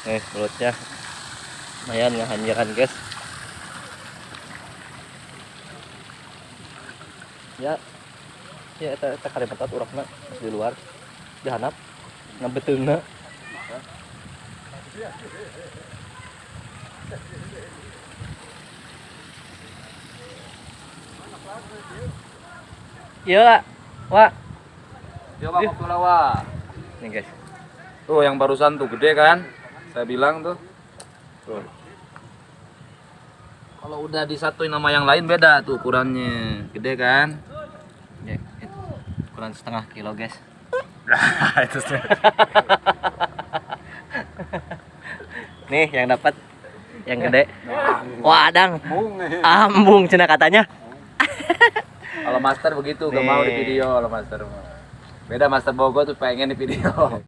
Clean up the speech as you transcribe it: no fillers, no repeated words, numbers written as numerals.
Nih mulutnya lumayan ngahanyakan guys. Ya eta karepetat urakna di luar dihanap ngabeteungna. Iya, Wak. Coba kopi lawa. Nih guys. Tuh yang barusan tuh gede kan? Saya bilang tuh. Tuh. Kalau udah disatuin sama yang lain beda tuh ukurannya. Gede kan? Ya, ukuran setengah kilo guys. Itu sih. Nih yang dapat yang gede. Wadang. Ambung cenah katanya. Kalau master begitu, gak mau di video kalau master. Beda master Bogor tuh pengen di video.